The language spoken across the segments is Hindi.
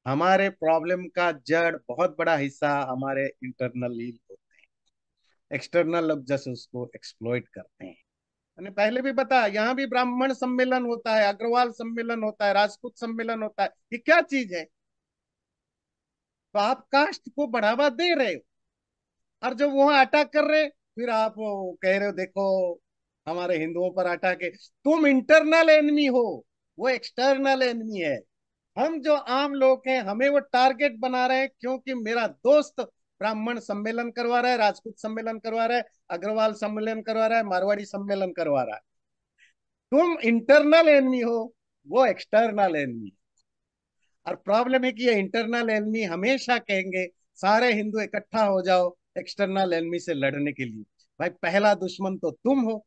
हमारे प्रॉब्लम का जड़ बहुत बड़ा हिस्सा हमारे इंटरनल ही होते हैं। एक्सटर्नल लोग जैसे उसको एक्सप्लॉइट करते हैं। मैंने पहले भी बताया, यहाँ भी ब्राह्मण सम्मेलन होता है, अग्रवाल सम्मेलन होता है, राजपूत सम्मेलन होता है। ये क्या चीज है? तो आप कास्ट को बढ़ावा दे रहे हो, और जब वहां अटैक कर रहे, फिर आप वो कह रहे हो देखो हमारे हिंदुओं पर अटैक है। तुम इंटरनल एनिमी हो, वो एक्सटर्नल एनिमी है। हम जो आम लोग हैं हमें वो टारगेट बना रहे हैं, क्योंकि मेरा दोस्त ब्राह्मण सम्मेलन करवा रहा है, राजपूत सम्मेलन करवा रहा है, अग्रवाल सम्मेलन करवा रहा है, मारवाड़ी सम्मेलन करवा रहा है। तुम इंटरनल एनिमी हो, वो एक्सटर्नल एनिमी। और प्रॉब्लम है कि ये इंटरनल एनिमी हमेशा कहेंगे सारे हिंदू इकट्ठा हो जाओ एक्सटर्नल एनिमी से लड़ने के लिए। भाई पहला दुश्मन तो तुम हो,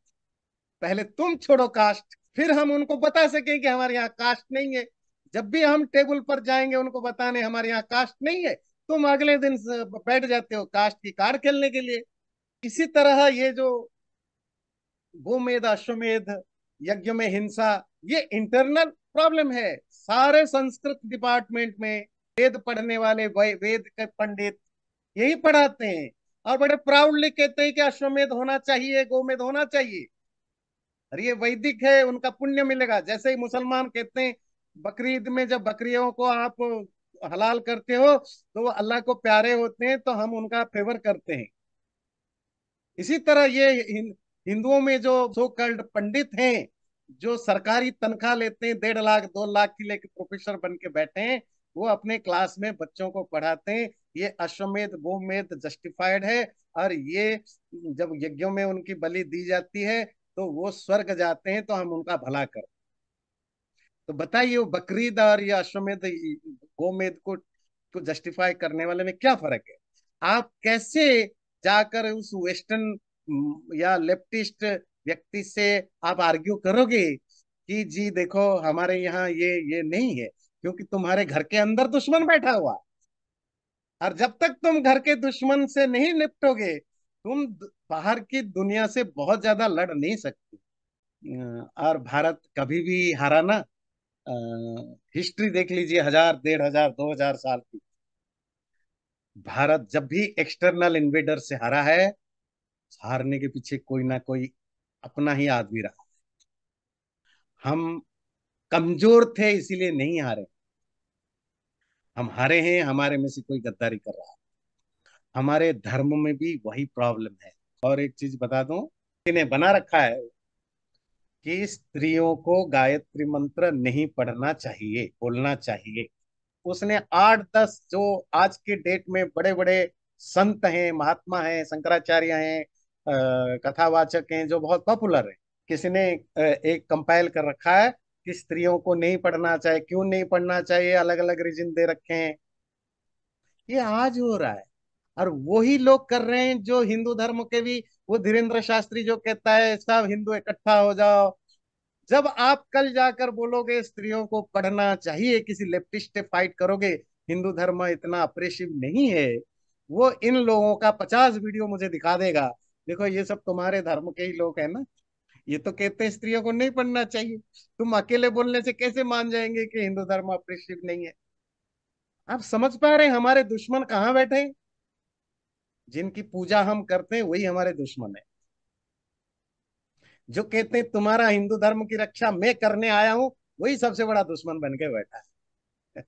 पहले तुम छोड़ो कास्ट, फिर हम उनको बता सकें कि हमारे यहाँ कास्ट नहीं है। जब भी हम टेबल पर जाएंगे उनको बताने हमारे यहाँ कास्ट नहीं है, तुम अगले दिन बैठ जाते हो कास्ट की कार्ड खेलने के लिए। इसी तरह ये जो गोमेध अश्वमेध यज्ञ में हिंसा, ये इंटरनल प्रॉब्लम है। सारे संस्कृत डिपार्टमेंट में वेद पढ़ने वाले वेद के पंडित यही पढ़ाते हैं, और बड़े प्राउडली कहते हैं कि अश्वमेध होना चाहिए, गोमेध होना चाहिए। और ये वैदिक है, उनका पुण्य मिलेगा। जैसे ही मुसलमान कहते हैं बकरीद में जब बकरियों को आप हलाल करते हो तो वो अल्लाह को प्यारे होते हैं, तो हम उनका फेवर करते हैं। इसी तरह ये हिंदुओं में जो सो कल्ड पंडित हैं, जो सरकारी तनख्वाह लेते हैं, 1.5 लाख 2 लाख की लेके प्रोफेसर बन के बैठे हैं, वो अपने क्लास में बच्चों को पढ़ाते हैं ये अश्वमेध गोमेध जस्टिफाइड है। और ये जब यज्ञों में उनकी बलि दी जाती है तो वो स्वर्ग जाते हैं, तो हम उनका भला करें। तो बताइए वो बकरीद और ये अश्वमेध गोमेध को जस्टिफाई करने वाले में क्या फर्क है? आप कैसे जाकर उस वेस्टर्न या लेफ्टिस्ट व्यक्ति से आप आर्ग्यू करोगे कि जी देखो हमारे यहाँ ये नहीं है, क्योंकि तुम्हारे घर के अंदर दुश्मन बैठा हुआ है। और जब तक तुम घर के दुश्मन से नहीं निपटोगे, तुम बाहर की दुनिया से बहुत ज्यादा लड़ नहीं सकते। और भारत कभी भी हारा ना। हिस्ट्री देख लीजिए, 1000 1500 2000 साल की। भारत जब भी एक्सटर्नल इन्वेडर से हारा है, हारने के पीछे कोई ना कोई अपना ही आदमी रहा। हम कमजोर थे इसीलिए नहीं हारे। हम हारे हैं हमारे में से कोई गद्दारी कर रहा है। हमारे धर्म में भी वही प्रॉब्लम है। और एक चीज बता दूं, इन्हें बना रखा है कि स्त्रियों को गायत्री मंत्र नहीं पढ़ना चाहिए, बोलना चाहिए। उसने 8 10 जो आज के डेट में बड़े बड़े संत हैं, महात्मा हैं, शंकराचार्य हैं, कथावाचक हैं, जो बहुत पॉपुलर है, किसी ने एक कंपाइल कर रखा है कि स्त्रियों को नहीं पढ़ना चाहिए, क्यों नहीं पढ़ना चाहिए, अलग अलग रीजन दे रखे हैं। ये आज हो रहा है। और वही लोग कर रहे हैं जो हिंदू धर्म के भी, वो धीरेन्द्र शास्त्री जो कहता है सब हिंदू इकट्ठा हो जाओ। जब आप कल जाकर बोलोगे स्त्रियों को पढ़ना चाहिए, किसी लेफ्टिस्ट से फाइट करोगे, हिंदू धर्म इतना अप्रेसिव नहीं है, वो इन लोगों का 50 वीडियो मुझे दिखा देगा। देखो ये सब तुम्हारे धर्म के ही लोग हैं ना, ये तो कहते हैं स्त्रियों को नहीं पढ़ना चाहिए। तुम अकेले बोलने से कैसे मान जाएंगे कि हिंदू धर्म अप्रेसिव नहीं है? आप समझ पा रहे हैं हमारे दुश्मन कहाँ बैठे हैं? जिनकी पूजा हम करते हैं वही हमारे दुश्मन है। जो कहते हैं तुम्हारा हिंदू धर्म की रक्षा मैं करने आया हूं, वही सबसे बड़ा दुश्मन बन के बैठा है।